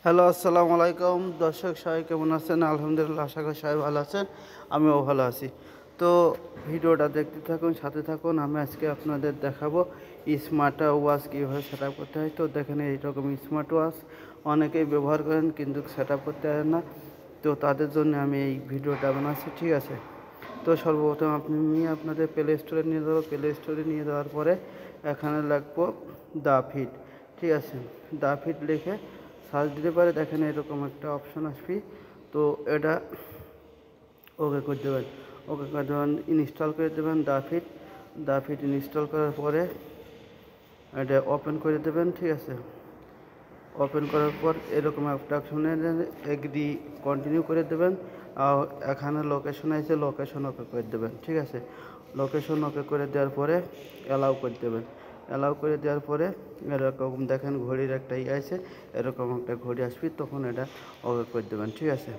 Hello, আসসালামু আলাইকুম দর্শক, সবাই কেমন আছেন? আলহামদুলিল্লাহ, আশা করি সবাই ভালো আছেন। আমিও ভালো আছি। তো ভিডিওটা দেখতে থাকুন, সাথে থাকুন। আমি আজকে আপনাদের দেখাবো স্মার্ট ওয়াচ কীভাবে সেট আপ করতে হয়। তো দেখেন, এইরকম স্মার্ট ওয়াচ অনেকেই ব্যবহার করেন কিন্তু সেট আপ করতে পারেন না। তো তাদের জন্য আমি এই ভিডিওটা বানাচ্ছি, ঠিক আছে? তো সর্বপ্রথম আপনাদের প্লে স্টোরে নিয়ে যাবো। প্লে স্টোরে নিয়ে যাওয়ার পরে এখানে লিখবো দ্য ফিট, ঠিক আছে? দ্য ফিট লিখে সার্চ দিতে পারে। দেখেন, এরকম একটা অপশন আসবে। তো এটা ওকে করে দেবেন। ওকে করে দেবেন, ইনস্টল করে দেবেন দ্য ফিট ইনস্টল করার পরে এটা ওপেন করে দেবেন, ঠিক আছে? ওপেন করার পর এরকম একটা অপশনে এগ্রি কন্টিনিউ করে দেবেন। আর এখানে লোকেশন আছে, লোকেশন ওকে করে দেবেন, ঠিক আছে? লোকেশন ওকে করে দেওয়ার পরে অ্যালাউ করে দেবেন। অ্যালাউ করে দেওয়ার পরে এরকম দেখেন ঘড়ির একটা আছে, এরকম একটা ঘড়ি আসবে, তখন এটা ওকে করে দেবেন, ঠিক আছে?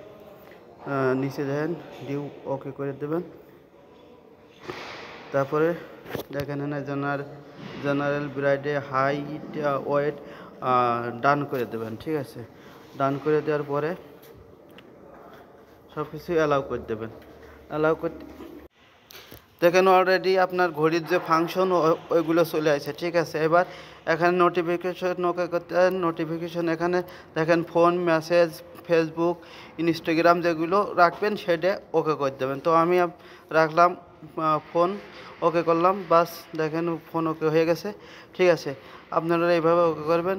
নিচে দেখেন ডিউ ওকে করে দেবেন। তারপরে দেখেন এখানে জেনারেল ব্রাইডে হাইট ওয়েট ডান করে দেবেন, ঠিক আছে? ডান করে দেওয়ার পরে সব কিছু অ্যালাউ করে দেবেন। অ্যালাউ করতে দেখেন অলরেডি আপনার ঘড়ির যে ফাংশন ওইগুলো চলে আসে, ঠিক আছে? এবার এখানে নোটিফিকেশন ওকে করতে হয়। নোটিফিকেশন এখানে দেখেন ফোন, মেসেজ, ফেসবুক, ইনস্টাগ্রাম যেগুলো রাখবেন সেটা ওকে করে দেবেন। তো আমি রাখলাম ফোন, ওকে করলাম, বাস। দেখেন ফোন ওকে হয়ে গেছে, ঠিক আছে? আপনারা এইভাবে ওকে করবেন।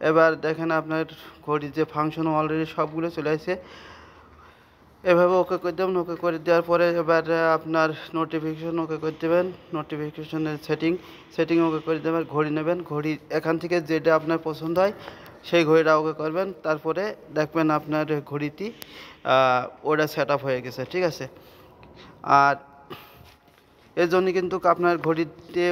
এবার দেখেন আপনার ঘড়ির যে ফাংশন অলরেডি সবগুলো চলে আসে। এভাবে ওকে করে দেবেন। ওকে করে দেওয়ার পরে এবার আপনার নোটিফিকেশন ওকে করে দেবেন। নোটিফিকেশনের সেটিং ওকে করে দেবেন। ঘড়ি নেবেন, ঘড়ি এখান থেকে যেটা আপনার পছন্দ হয় সেই ঘড়িটা ওকে করবেন। তারপরে দেখবেন আপনার ঘড়িটি ওটা সেট আপ হয়ে গেছে, ঠিক আছে? আর এর জন্য কিন্তু আপনার ঘড়িতে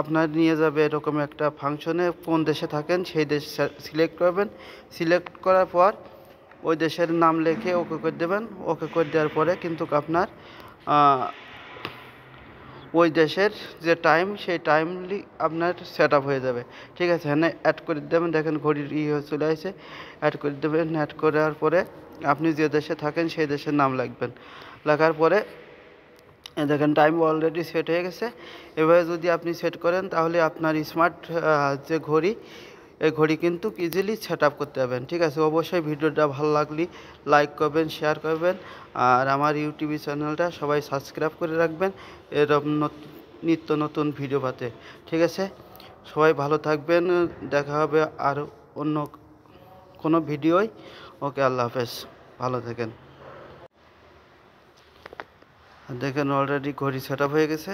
আপনার নিয়ে যাবে এরকম একটা ফাংশনে, কোন দেশে থাকেন সেই দেশ সিলেক্ট করবেন। সিলেক্ট করার পর ওই দেশের নাম লিখে ওকে করে দেবেন। ওকে করে দেওয়ার পরে কিন্তু আপনার ওই দেশের যে টাইম সেই টাইমলি আপনার সেট আপ হয়ে যাবে, ঠিক আছে? হ্যাঁ, অ্যাড করে দেবেন। দেখেন ঘড়ির চলে আসে, অ্যাড করে দেবেন। অ্যাড করার পরে আপনি যে দেশে থাকেন সেই দেশের নাম লিখবেন। লেখার পরে দেখেন টাইম অলরেডি সেট হয়ে গেছে। এভাবে যদি আপনি সেট করেন তাহলে আপনার স্মার্ট যে ঘড়ি, এই ঘড়ি কিন্তু ইজিলি সেট আপ করতে পারবেন, ঠিক আছে? অবশ্যই ভিডিওটা ভালো লাগলে লাইক করবেন, শেয়ার করবেন। আর আমার ইউটিউব চ্যানেলটা সবাই সাবস্ক্রাইব করে রাখবেন এরকম নিত্য নতুন ভিডিও পাতে, ঠিক আছে? সবাই ভালো থাকবেন। দেখা হবে আর অন্য কোনো ভিডিওয়। ওকে, আল্লাহ হাফেজ, ভালো থাকেন। দেখেন অলরেডি ঘড়ি সেট আপ হয়ে গেছে।